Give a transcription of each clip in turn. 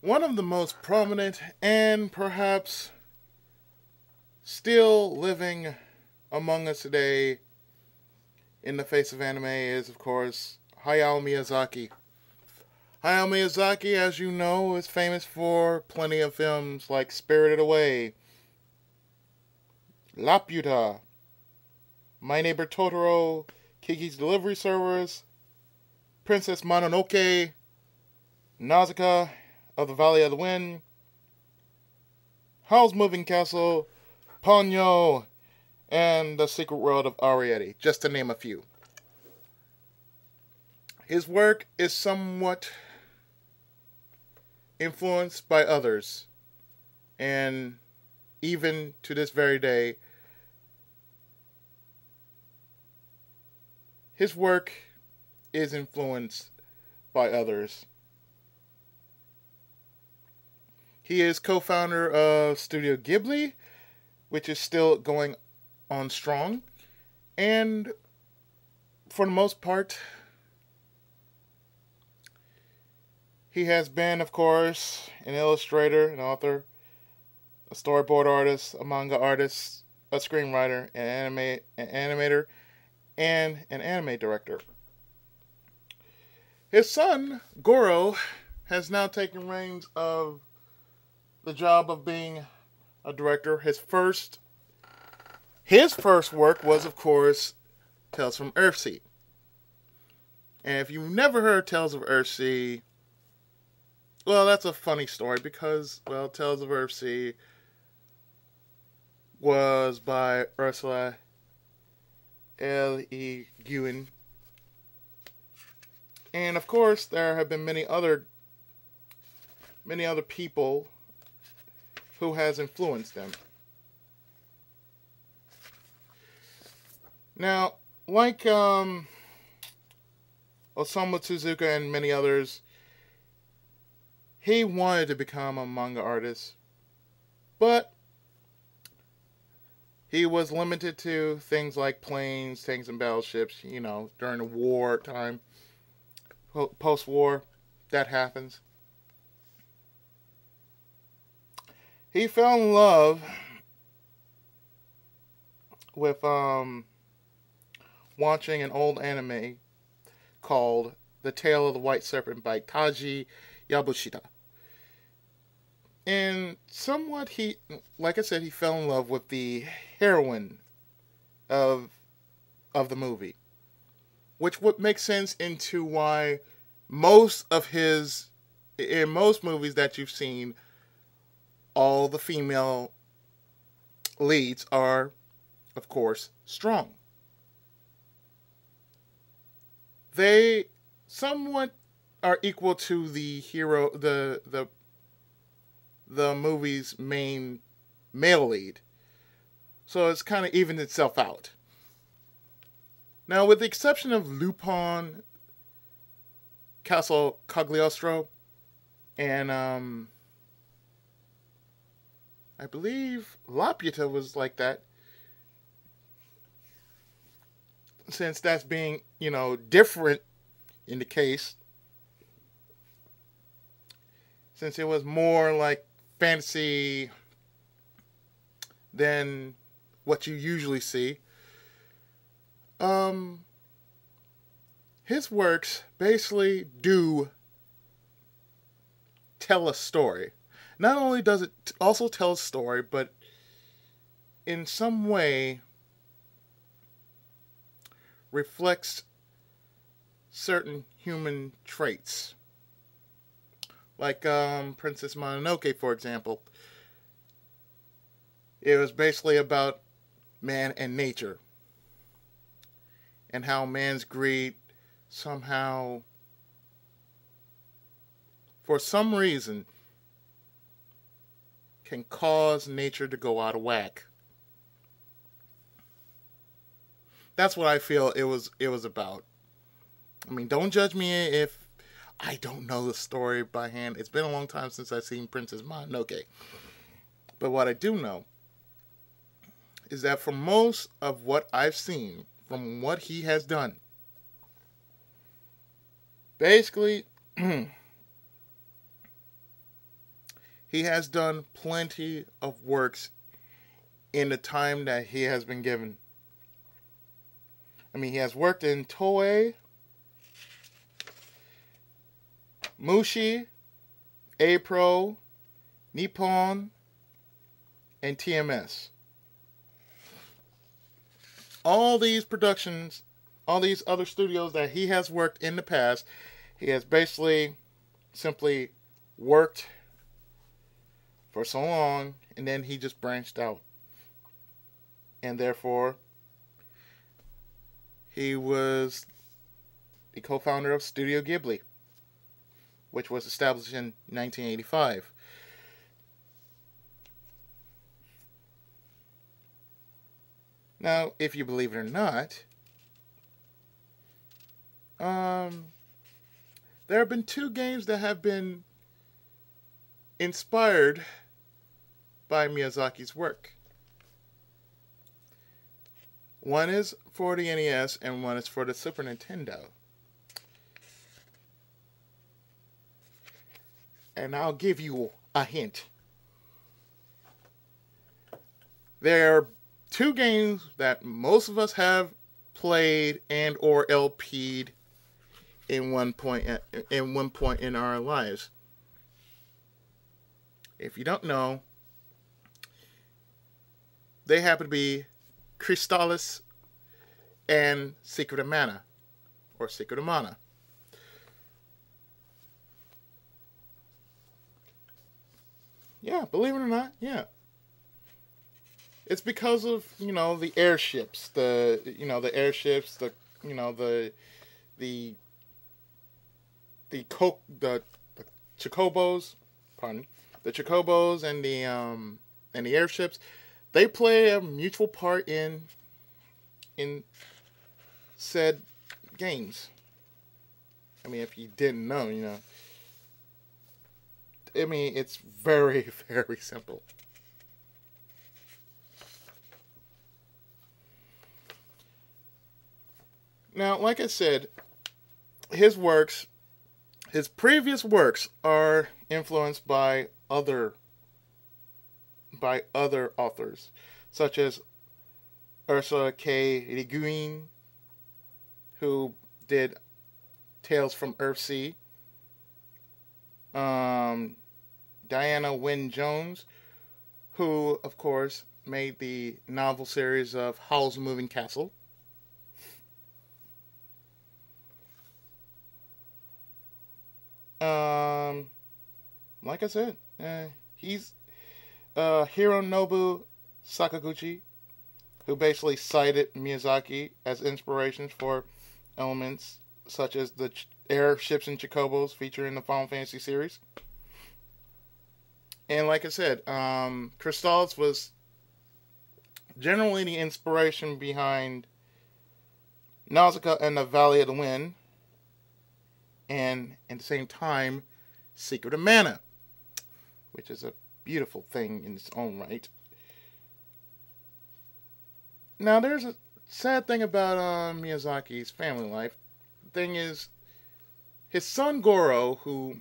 One of the most prominent and perhaps still living among us today in the face of anime is, of course, Hayao Miyazaki. Hayao Miyazaki, as you know, is famous for plenty of films like Spirited Away, Laputa, My Neighbor Totoro, Kiki's Delivery Service, Princess Mononoke, Nausicaa of the Valley of the Wind, Howl's Moving Castle, Ponyo, and The Secret World of Arrietty, just to name a few. His work is somewhat influenced by others, and even to this very day, his work is influenced by others. He is co-founder of Studio Ghibli, which is still going on strong, and for the most part, he has been, of course, an illustrator, an author, a storyboard artist, a manga artist, a screenwriter, an animator, and an anime director. His son, Goro, has now taken reins of the job of being a director. His first work was, of course, Tales from Earthsea. And if you've never heard Tales of Earthsea, well, that's a funny story because, well, Tales of Earthsea was by Ursula L. E. Guin. And of course, there have been many other people who has influenced them. Now, like Osamu Tezuka and many others, he wanted to become a manga artist, but he was limited to things like planes, tanks, and battleships, during the war time, post-war, that happens. He fell in love with watching an old anime called The Tale of the White Serpent by Taji Yabushita. And somewhat like I said, he fell in love with the heroine of the movie. Which would make sense into why in most movies that you've seen, all the female leads are, of course, strong. They somewhat are equal to the hero, the movie's main male lead. So it's kind of evened itself out. Now, with the exception of Lupin, Castle Cagliostro, and I believe Laputa was like that, since that's being, different in the case, since it was more like fantasy than what you usually see. His works basically do tell a story. Not only does it also tell a story, but in some way reflects certain human traits. Like Princess Mononoke, for example. It was basically about man and nature. And how man's greed somehow, for some reason, can cause nature to go out of whack. That's what I feel it was about. I mean, don't judge me if I don't know the story by hand. It's been a long time since I've seen Princess Mononoke. But what I do know is that for most of what I've seen, from what he has done, basically he has done plenty of works in the time that he has been given. I mean, he has worked in Toei, Mushi, A-Pro, Nippon, and TMS. All these productions, all these other studios that he has worked in the past, he has basically simply worked for so long, and then he just branched out. And therefore, he was the co-founder of Studio Ghibli, which was established in 1985. Now, if you believe it or not, there have been two games that have been inspired by Miyazaki's work. One is for the NES and one is for the Super Nintendo. And I'll give you a hint. There are two games that most of us have played and or LP'd in one point in our lives. If you don't know, they happen to be Crystalis and Secret of Mana, or Secret of Mana. Yeah, believe it or not, yeah. It's because of, the airships, the airships, the chocobos, pardon, the chocobos and the airships. They play a mutual part in said games. I mean, if you didn't know, I mean, it's very, very simple. Now, like I said, his previous works are influenced by other authors, such as Ursula K. Le Guin, who did Tales from Earthsea, Diana Wynne Jones, who, of course, made the novel series of Howl's Moving Castle. Like I said, he's Hironobu Sakaguchi, who basically cited Miyazaki as inspirations for elements such as the airships and chocobos featured in the Final Fantasy series. And like I said, Crystalis was generally the inspiration behind Nausicaa and the Valley of the Wind, and at the same time, Secret of Mana, which is a beautiful thing in its own right. Now, there's a sad thing about Miyazaki's family life. The thing is, his son Goro, who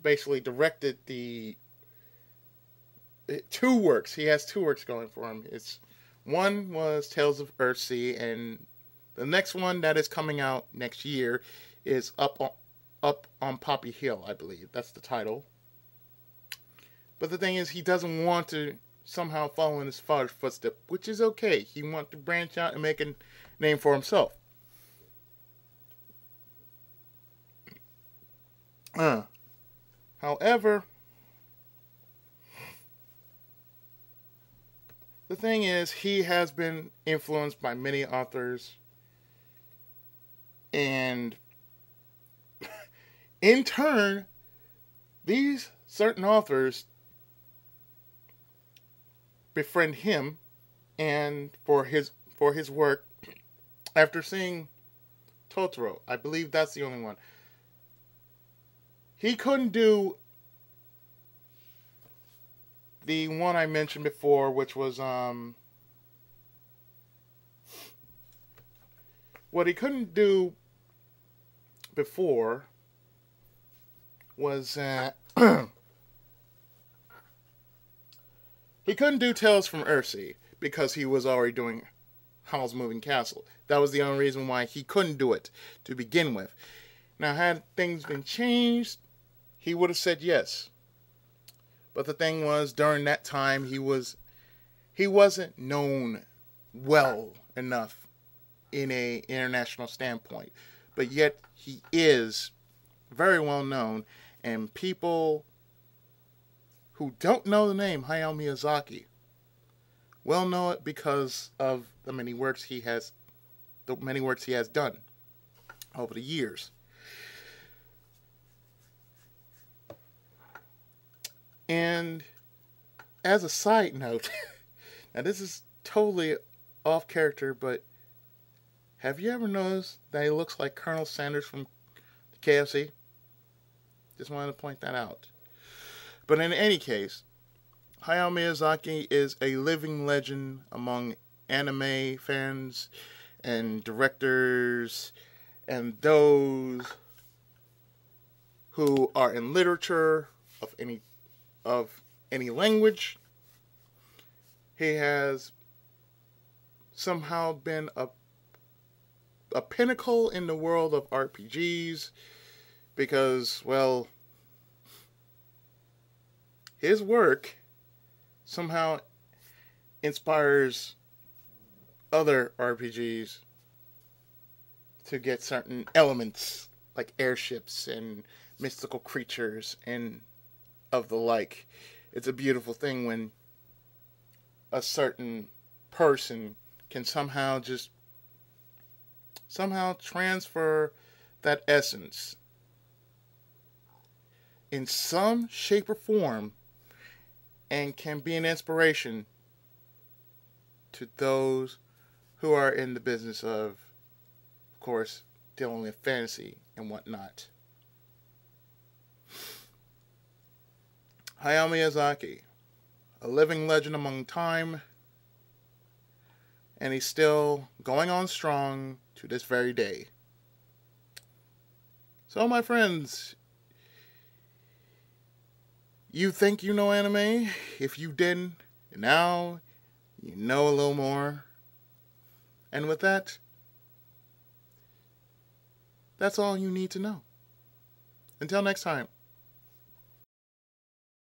basically directed the two works, he has two works going for him. One was Tales of Earthsea, and the next one that is coming out next year is Up on Poppy Hill, I believe. That's the title. But the thing is, he doesn't want to somehow follow in his father's footsteps, which is okay. He wants to branch out and make a name for himself. However, the thing is, he has been influenced by many authors, and in turn, these certain authors befriend him and for his work after seeing Totoro. I believe that's the only one. He couldn't do the one I mentioned before, which was what he couldn't do before was He couldn't do Tales from Earthsea because he was already doing Howl's Moving Castle. That was the only reason why he couldn't do it to begin with. Now, had things been changed, he would have said yes. But the thing was, during that time, he wasn't known well enough in a international standpoint. But yet, he is very well known, and people who don't know the name Hayao Miyazaki will know it because of the many works he has done over the years. And as a side note, now this is totally off character, but have you ever noticed that he looks like Colonel Sanders from the KFC? Just wanted to point that out. But in any case, Hayao Miyazaki is a living legend among anime fans and directors and those who are in literature of any language. He has somehow been a pinnacle in the world of RPGs because, well, his work somehow inspires other RPGs to get certain elements like airships and mystical creatures and of the like. It's a beautiful thing when a certain person can somehow transfer that essence in some shape or form and can be an inspiration to those who are in the business of course, dealing with fantasy and whatnot. Hayao Miyazaki, a living legend among time, and he's still going on strong to this very day. So, my friends, you think you know anime? If you didn't, now you know a little more. And with that, that's all you need to know. Until next time.